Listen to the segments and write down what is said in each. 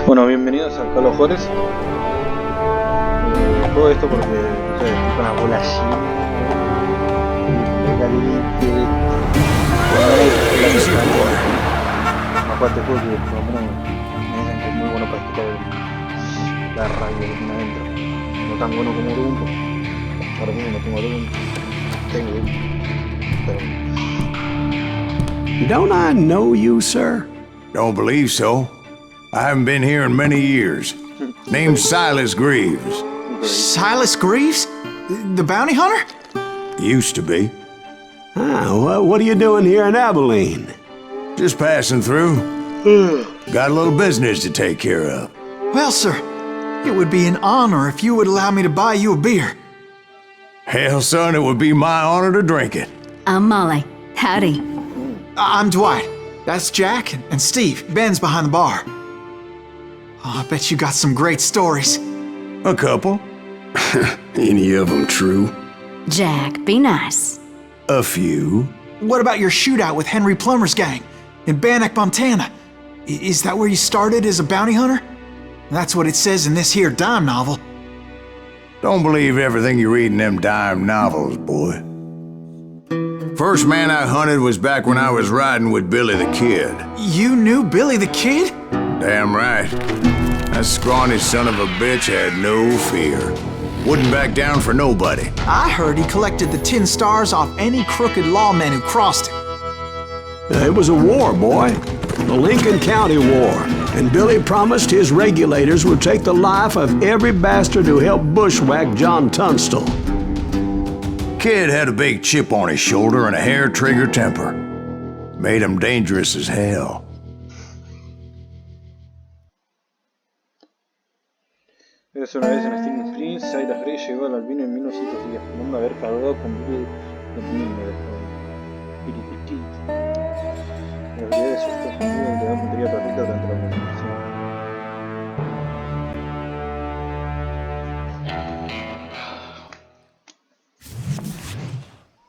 Bueno, bienvenidos a Juarez. Todo esto porque, no sé, estoy con la bola llena de caliente. Aparte juego que por lo menos me dicen que es muy bueno para quitar la rabia que tiene adentro. No tan bueno como Urunco. Ahora mismo no tengo Urunco. Tengo pero... Don't I know you, sir? Don't believe so. I haven't been here in many years. Name's Silas Greaves. Silas Greaves? The bounty hunter? Used to be. Well, what are you doing here in Abilene? Just passing through. Got a little business to take care of. Well, sir, it would be an honor if you would allow me to buy you a beer. Hell, son, it would be my honor to drink it. I'm Molly. Howdy. I'm Dwight. That's Jack and Steve. Ben's behind the bar. Oh, I bet you got some great stories. A couple. Any of them true? Jack, be nice. A few. What about your shootout with Henry Plummer's gang in Bannock, Montana? Is that where you started as a bounty hunter? That's what it says in this here dime novel. Don't believe everything you read in them dime novels, boy. First man I hunted was back when I was riding with Billy the Kid. You knew Billy the Kid? Damn right. That scrawny son of a bitch had no fear. Wouldn't back down for nobody. I heard he collected the 10 stars off any crooked lawmen who crossed him. It was a war, boy. The Lincoln County War. And Billy promised his regulators would take the life of every bastard who helped bushwhack John Tunstall. Kid had a big chip on his shoulder and a hair-trigger temper. Made him dangerous as hell. Eres una vez en Sting Springs, Silas Greaves llegó al albino en 1910, mundo haber cargado con Billy the Kid. La realidad de sus cosas amigos le da puntería perfecta durante la conversación.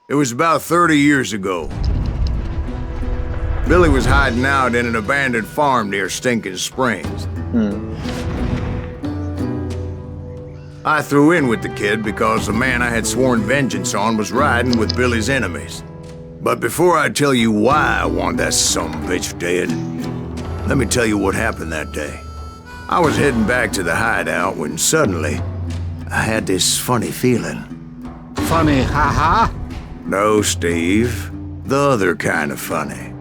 It was about 30 years ago. Billy was hiding out in an abandoned farm near Stinking Springs. I threw in with the kid because the man I had sworn vengeance on was riding with Billy's enemies. But before I tell you why I want that sumbitch dead, let me tell you what happened that day. I was heading back to the hideout when suddenly I had this funny feeling. Funny, ha-ha? No, Steve. The other kind of funny.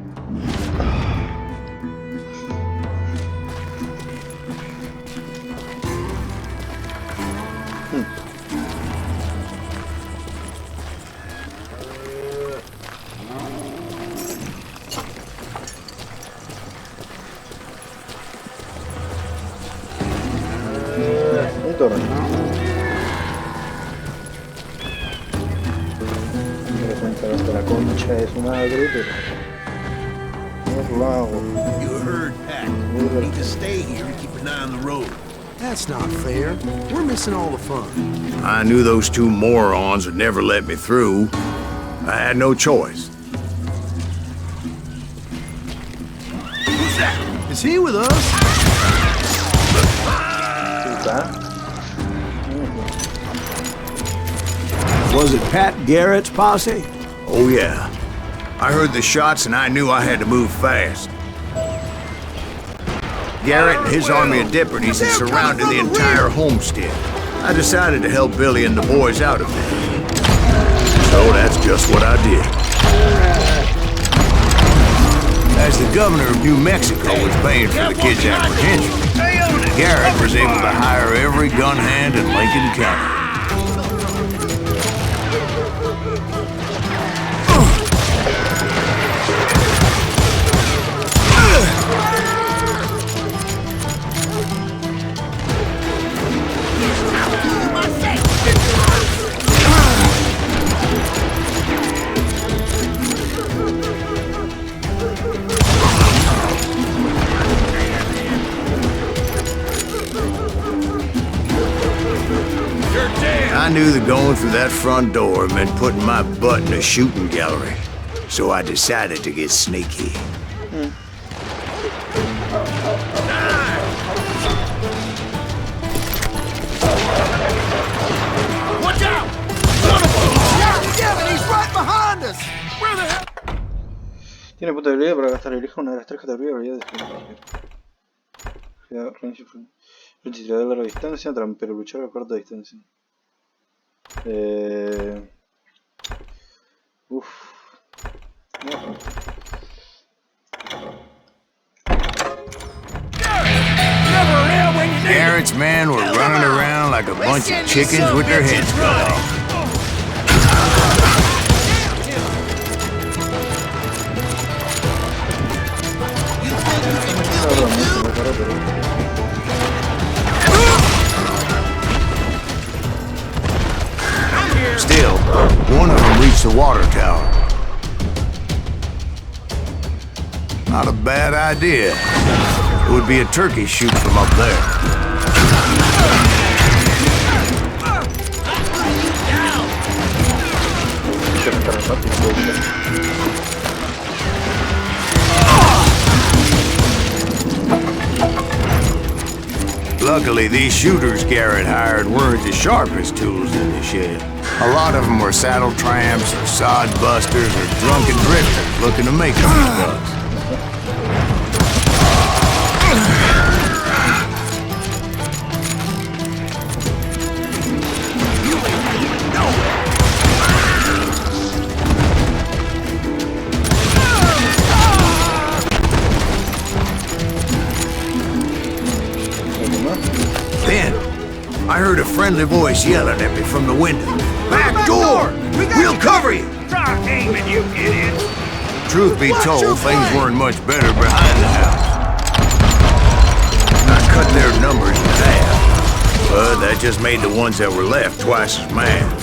La concha de su madre, pero no lo hago. You heard Pat. We need to stay here and keep an eye on the road. That's not fair. We're missing all the fun. I knew those two morons would never let me through. I had no choice. Who's that? Is he with us? Was it Pat Garrett's posse? Oh yeah. I heard the shots and I knew I had to move fast. Garrett and his army of deputies had surrounded the entire homestead. I decided to help Billy and the boys out of there. So that's just what I did. As the governor of New Mexico was paying for the kid's apprehension, Garrett was able to hire every gun hand in Lincoln County. I knew that going through that front door meant putting my butt in a shooting gallery, so I decided to get sneaky. Tiene punto de habilidad para gastar. Elija una de las tres categorías de habilidades que range, lucha y tirador a larga distancia, trampero, luchar a corta distancia. Uff. No. Garrett's men were running around like a bunch of chickens with their heads cut off. Still, one of them reached the water tower. Not a bad idea. It would be a turkey shoot from up there. Luckily, these shooters Garrett hired weren't the sharpest tools in the shed. A lot of them were saddle tramps, or sod busters, or drunken drifters looking to make a few bucks. Then, I heard a friendly voice yelling at me from the window. Back door! We'll cover you! Stop aiming, you idiot! Truth be told, things weren't much better behind the house. I cut their numbers in half, but that just made the ones that were left twice as mad.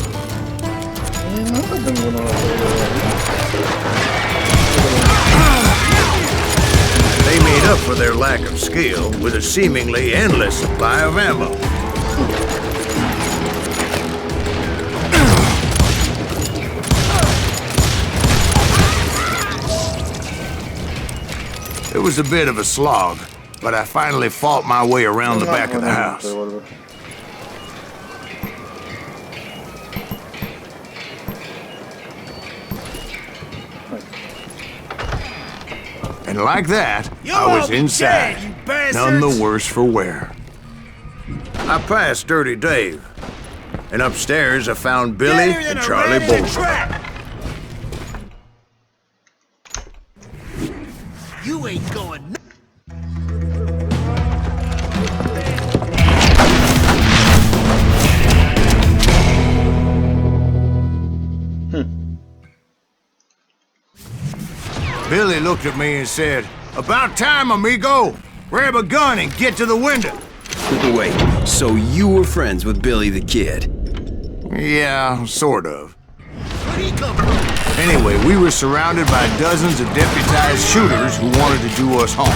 They made up for their lack of skill with a seemingly endless supply of ammo. It was a bit of a slog, but I finally fought my way around the back of the house. And like that, I was inside, none the worse for wear. I passed Dirty Dave, and upstairs I found Billy and Charlie Bolton. You ain't going. Billy looked at me and said, "About time, amigo. Grab a gun and get to the window." Wait, so you were friends with Billy the Kid? Yeah, sort of. Anyway, we were surrounded by dozens of deputized shooters who wanted to do us harm.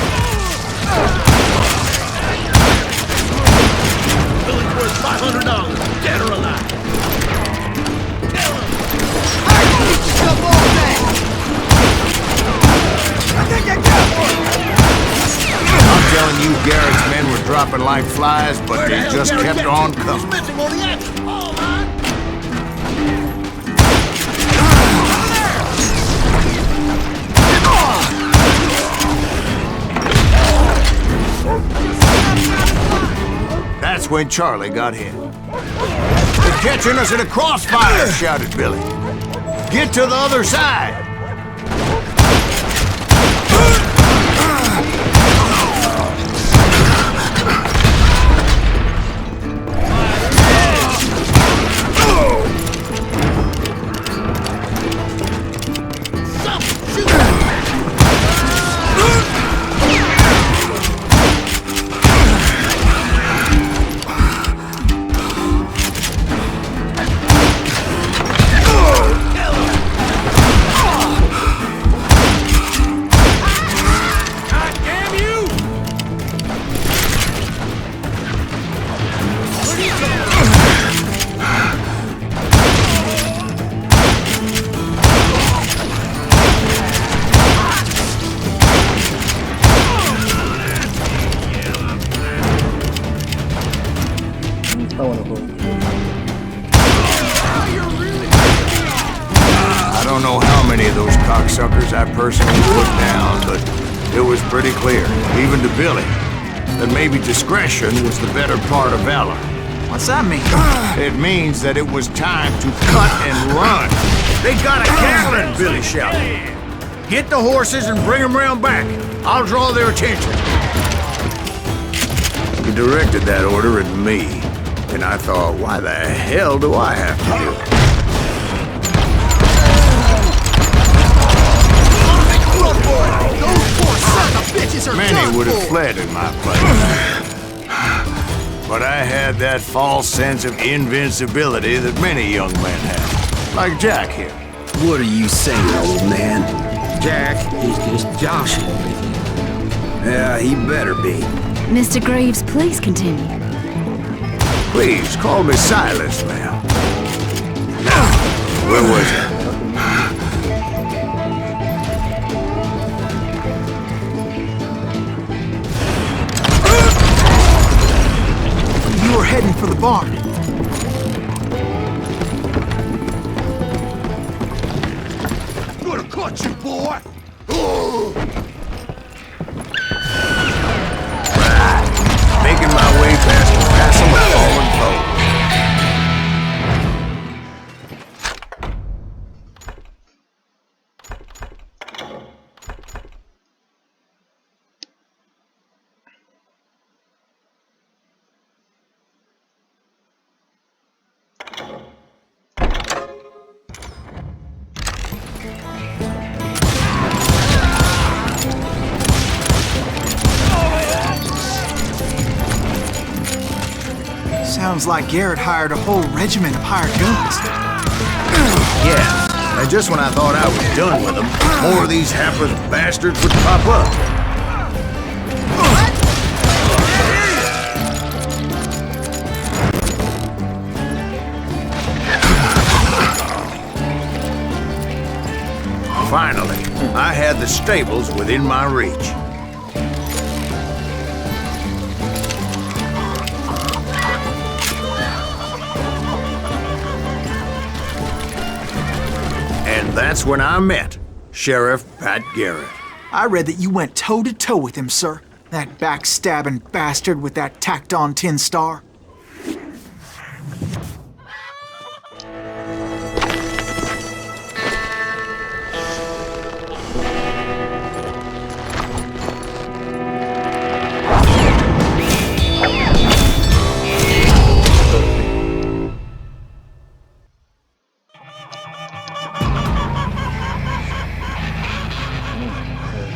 Billy's worth $500, dead or alive. I'm telling you, Garrett's men were dropping like flies, but they just kept on coming. Missing on the action. All right. That's when Charlie got hit. "They're catching us in a crossfire," shouted Billy. "Get to the other side!" I personally put down, but it was pretty clear, even to Billy, that maybe discretion was the better part of valor. What's that mean? It means that it was time to cut and run. They got a Gatling, Billy shouted. Get the horses and bring them round back. I'll draw their attention. He directed that order at me, and I thought, why the hell do I have to do it? Those poor sons of bitches are Many would have fled in my place. But I had that false sense of invincibility that many young men have. Like Jack here. What are you saying, old man? Jack is just joshing with you. Yeah, he better be. Mr. Greaves, please continue. Please, call me Silas, ma'am. Now, where was I? You were heading for the barn. Gonna cut you, boy! Making my way past the castle of fallen foes. Sounds like Garrett hired a whole regiment of hired guns. Yeah, and just when I thought I was done with them, more of these hapless bastards would pop up. Finally, I had the stables within my reach. And that's when I met Sheriff Pat Garrett. I read that you went toe-to-toe with him, sir. That backstabbing bastard with that tacked-on tin star.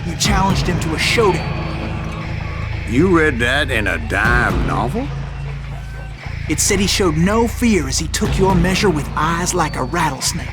You challenged him to a showdown. You read that in a dime novel? It said he showed no fear as he took your measure with eyes like a rattlesnake.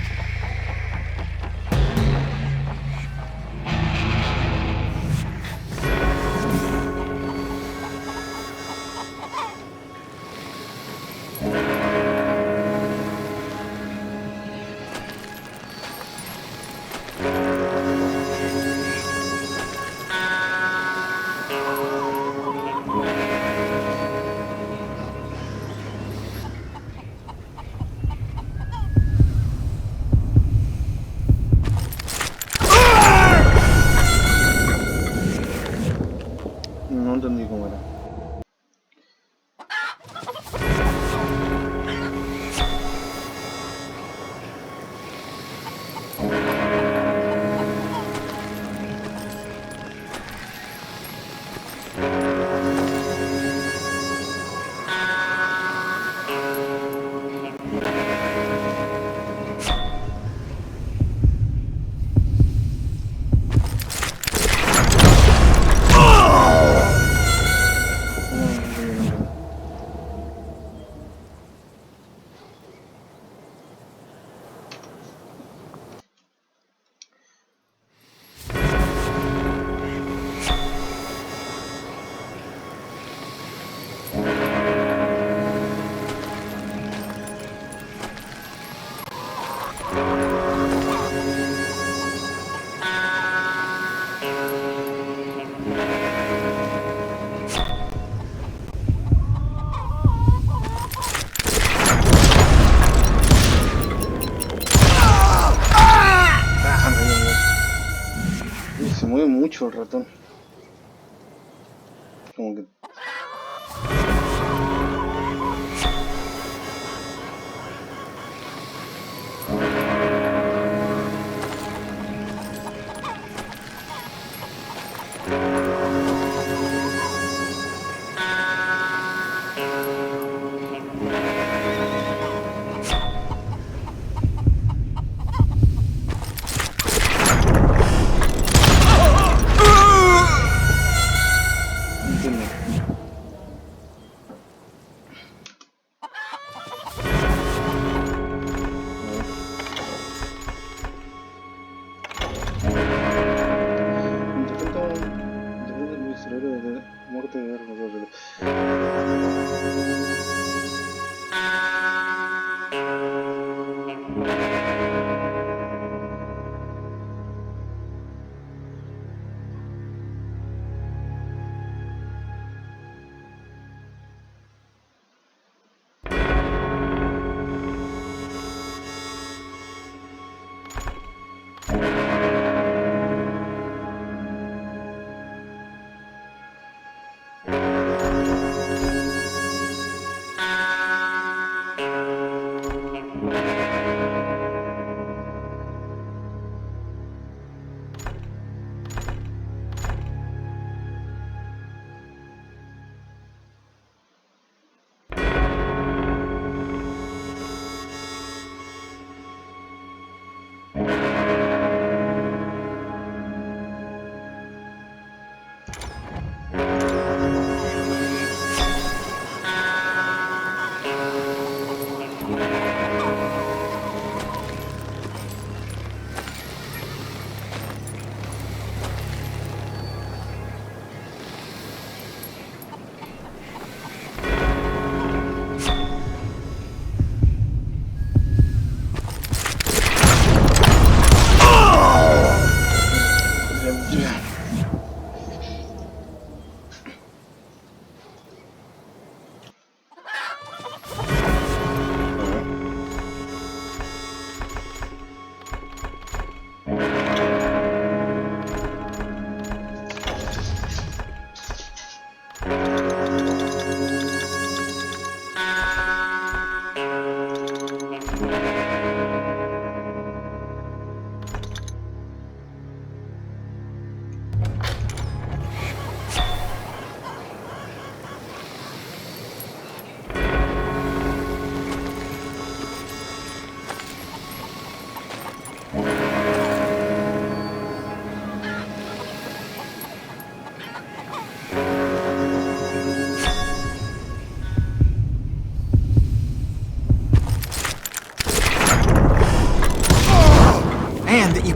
No entendí cómo era. el ratón. Como que...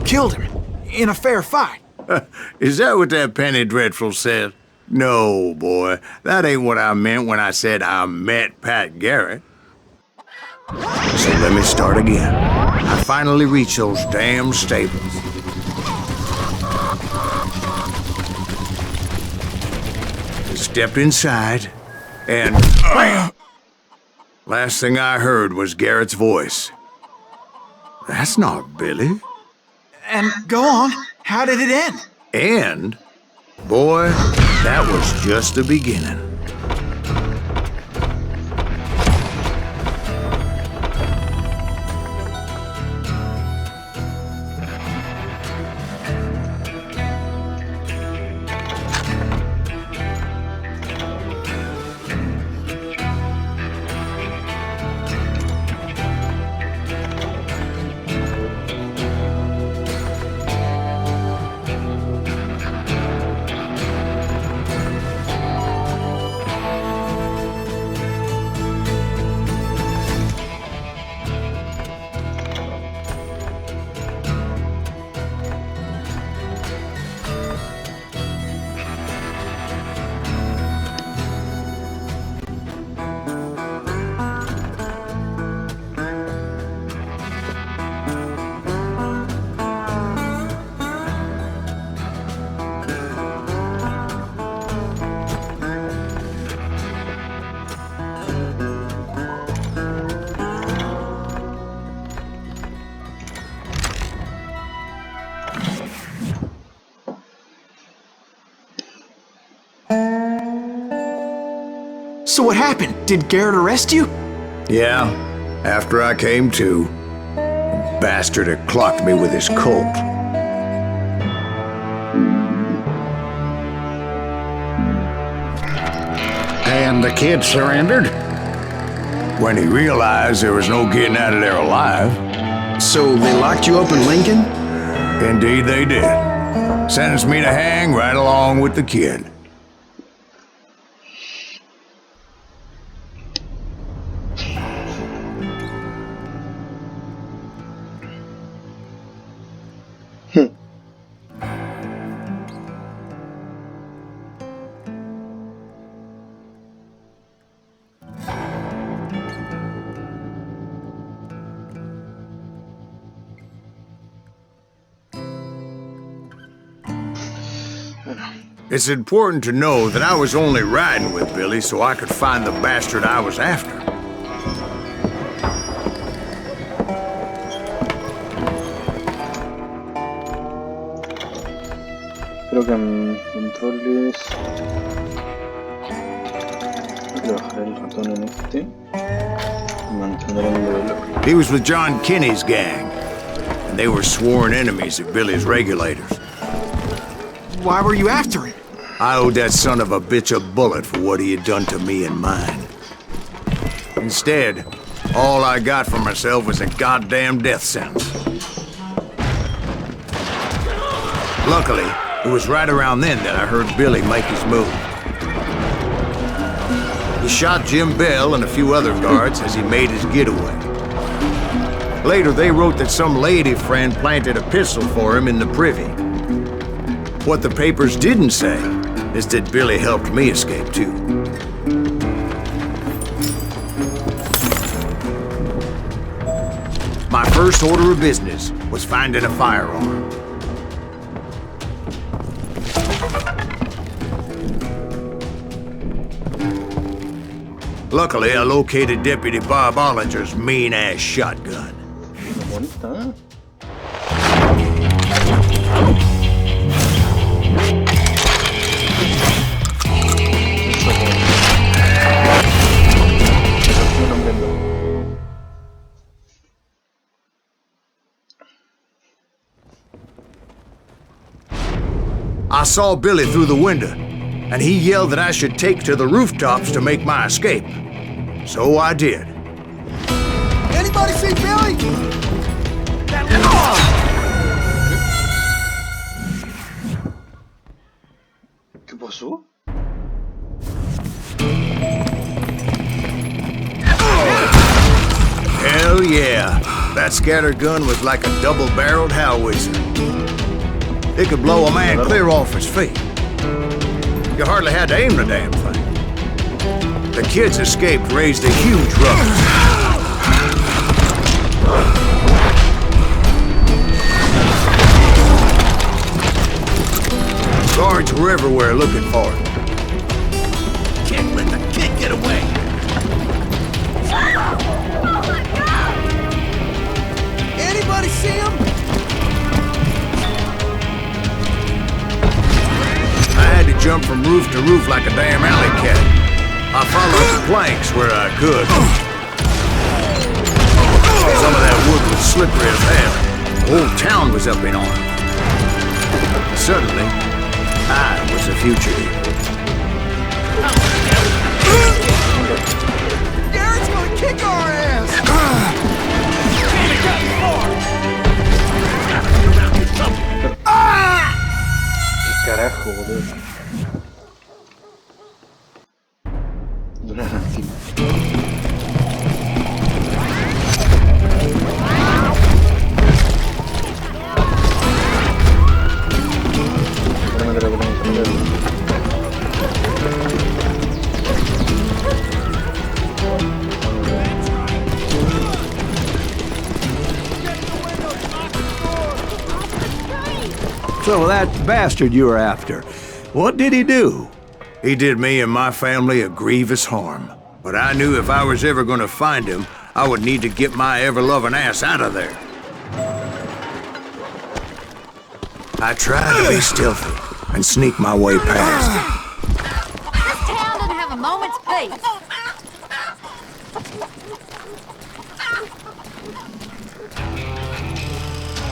Killed him in a fair fight. Is that what that Penny Dreadful said? No, boy. That ain't what I meant when I said I met Pat Garrett. So let me start again. I finally reached those damn stables. Stepped inside, and bam! Last thing I heard was Garrett's voice. That's not Billy. And go on, how did it end? And, boy, that was just the beginning. So what happened? Did Garrett arrest you? Yeah, after I came to, the bastard had clocked me with his Colt. And the kid surrendered? When he realized there was no getting out of there alive. So they locked you up in Lincoln? Indeed they did. Sentenced me to hang right along with the kid. It's important to know that I was only riding with Billy so I could find the bastard I was after. Creo que en controles... Voy a bajar el ratón en este y mantener el nivel. He was with John Kinney's gang, and they were sworn enemies of Billy's regulators. Why were you after him? I owed that son of a bitch a bullet for what he had done to me and mine. Instead, all I got for myself was a goddamn death sentence. Luckily, it was right around then that I heard Billy make his move. He shot Jim Bell and a few other guards as he made his getaway. Later, they wrote that some lady friend planted a pistol for him in the privy. What the papers didn't say is that Billy helped me escape too. My first order of business was finding a firearm. Luckily, I located Deputy Bob Ollinger's mean-ass shotgun. Bonita. I saw Billy through the window, and he yelled that I should take to the rooftops to make my escape. So I did. Anybody see Billy? ¿Qué pasó? Hell yeah. That scatter gun was like a double-barreled howitzer. It could blow a man clear off his feet. You hardly had to aim the damn thing. The kids escaped raised a huge ruckus. Guards were everywhere looking for him. Can't let the kid get away. Anybody see him? I had to jump from roof to roof like a damn alley cat. I followed the planks where I could. Some of that wood was slippery as hell. The whole town was up in arms. Suddenly, I was a fugitive. Garrett's gonna kick our ass! ¿Qué carajo, boludo? Duran encima. Seguramente lo podemos hacer. So that bastard you were after, what did he do? He did me and my family a grievous harm. But I knew if I was ever gonna find him, I would need to get my ever-loving ass out of there. I tried to be stealthy and sneak my way past him. This town doesn't have a moment's peace.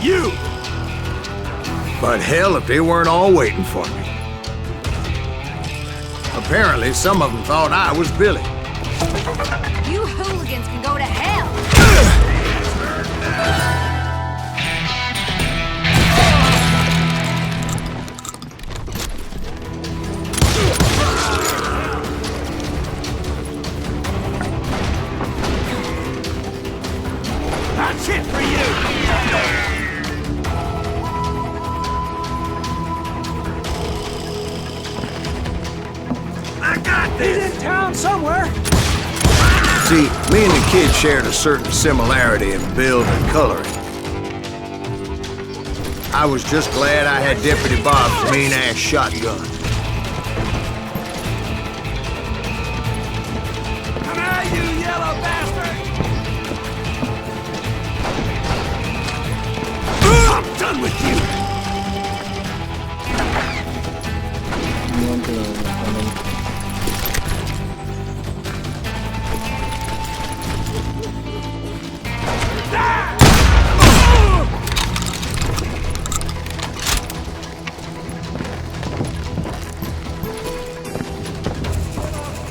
You! But hell, if they weren't all waiting for me. Apparently, some of them thought I was Billy. You hooligans can go to hell! That's it for you! I got this! In town somewhere! See, me and the kid shared a certain similarity in build and coloring. I was just glad I had Deputy Bob's mean-ass shotgun. Come out, you yellow bastard! I'm done with you!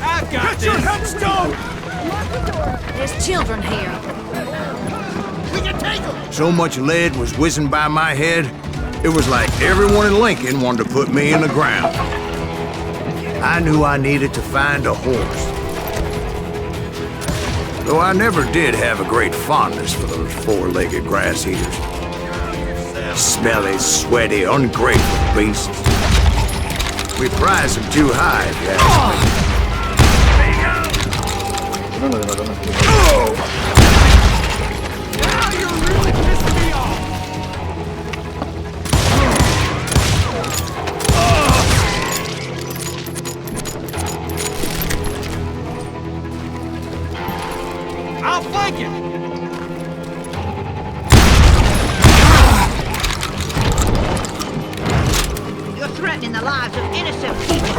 I've got this! Your headstone! There's children here. We can take them! So much lead was whizzing by my head, it was like everyone in Lincoln wanted to put me in the ground. I knew I needed to find a horse. Though I never did have a great fondness for those four-legged grass eaters. Smelly, sweaty, ungrateful beasts. We prize them too high, if you ask me. No, no, no, no, no. Now you're really pissing me off! I'll flank it! You're threatening the lives of innocent people.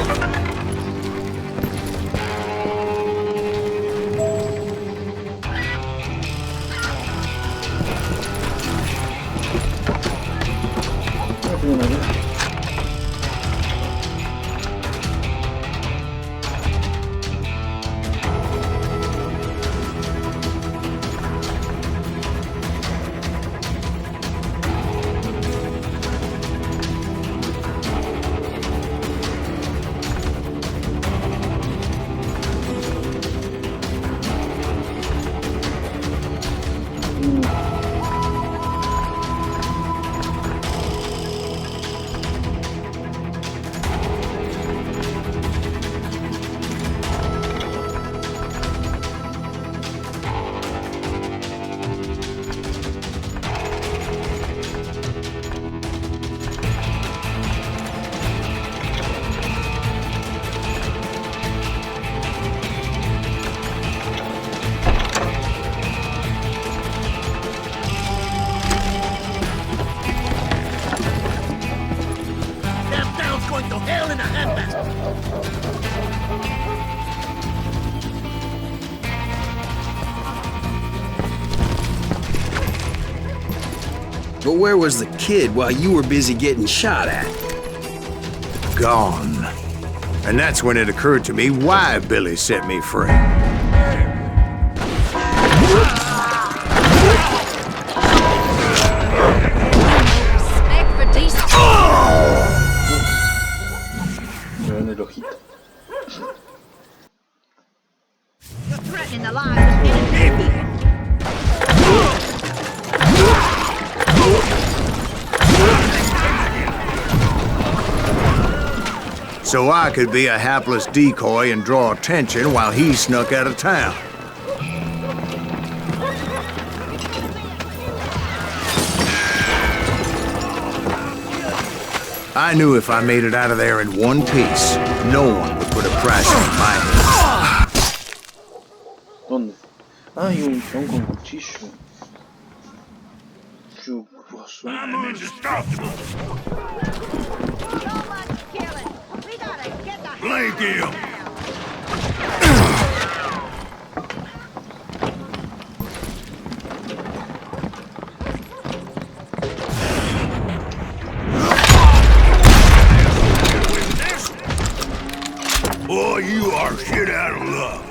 But where was the kid while you were busy getting shot at? Gone. And that's when it occurred to me why Billy set me free. Respect for decent. Me ven el ojito. You're threatening the lives of innocent people. So I could be a hapless decoy and draw attention while he snuck out of town. I knew if I made it out of there in one piece, no one would put a price on my head. ¿Dónde? Hay un chabón con cuchillo. Chuposo. I'm indestructible. So much killing. We gotta get the Blake him. Boy, you are shit out of luck.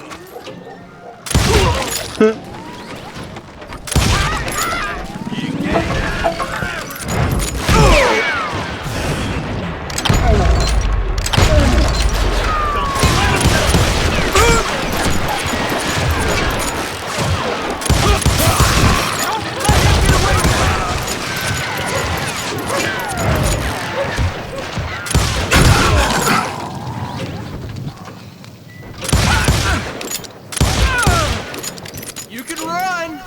You can run and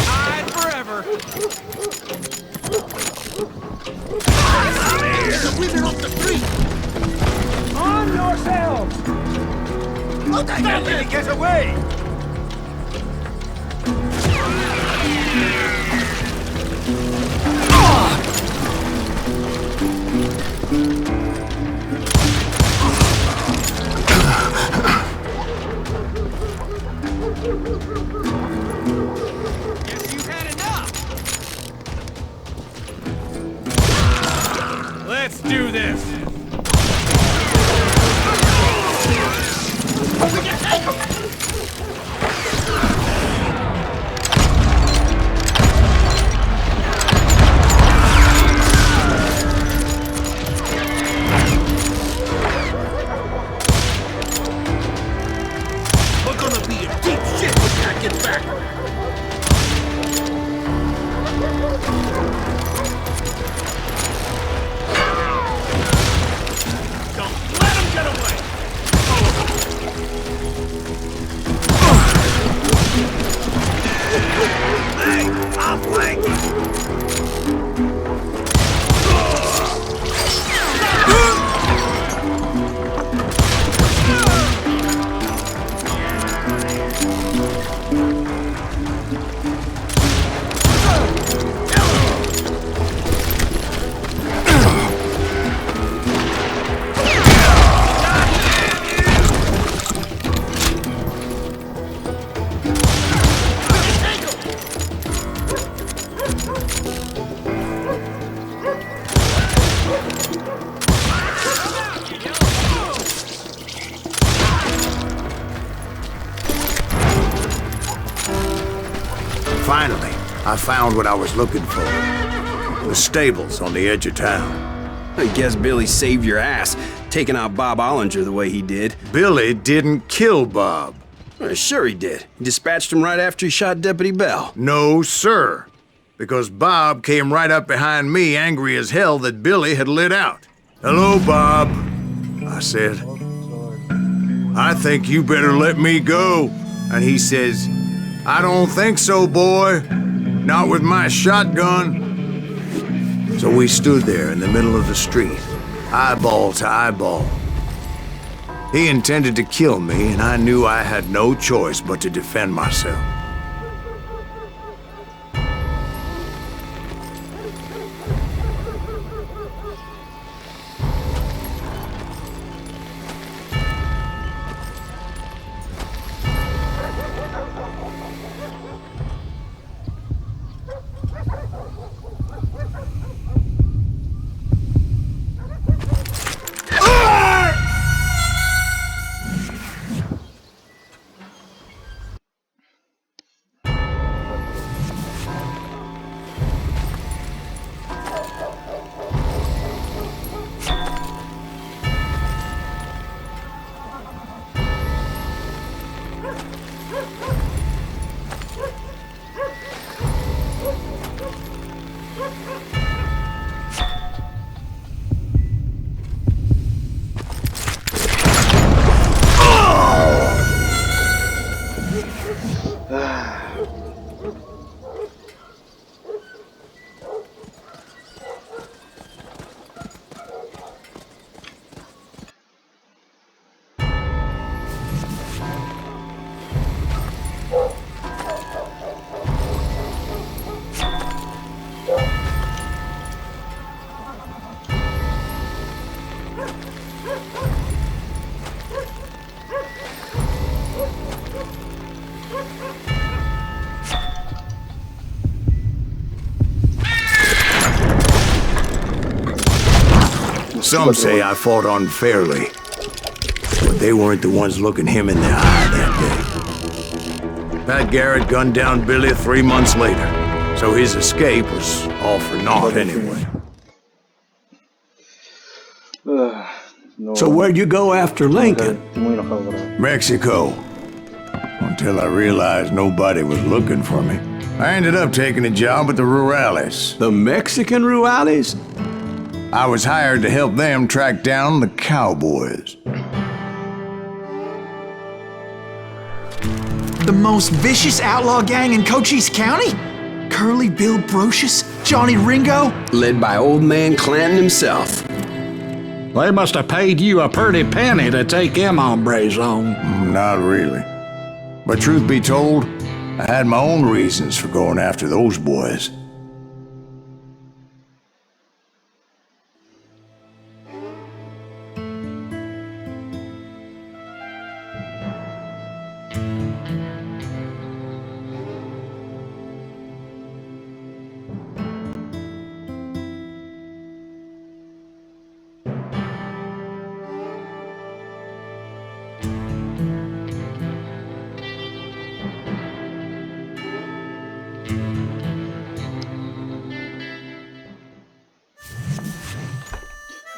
hide forever. There's a women off the street! Arm yourselves! Okay, Don't let me get away! Guess you've had enough. Let's do this. We're gonna be in deep shit when Jack gets back! Don't let him get away! Hey, I'm flanking! Finally, I found what I was looking for. The stables on the edge of town. I guess Billy saved your ass, taking out Bob Ollinger the way he did. Billy didn't kill Bob. Sure he did. He dispatched him right after he shot Deputy Bell. No, sir. Because Bob came right up behind me, angry as hell that Billy had lit out. Hello, Bob, I said. I think you better let me go. And he says, I don't think so, boy. Not with my shotgun. So we stood there in the middle of the street, eyeball to eyeball. He intended to kill me, and I knew I had no choice but to defend myself. Some say I fought unfairly. But they weren't the ones looking him in the eye that day. Pat Garrett gunned down Billy 3 months later, so his escape was all for naught anyway. No, So where'd you go after Lincoln? estoy muy enojado por ahora. Mexico. Until I realized nobody was looking for me. I ended up taking a job at the Rurales. The Mexican Rurales? I was hired to help them track down the cowboys. The most vicious outlaw gang in Cochise County? Curly Bill Brocious? Johnny Ringo? Led by old man Clanton himself. They must have paid you a pretty penny to take them hombres on. Not really. But truth be told, I had my own reasons for going after those boys.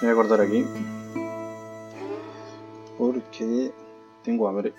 Voy a cortar aquí porque tengo hambre.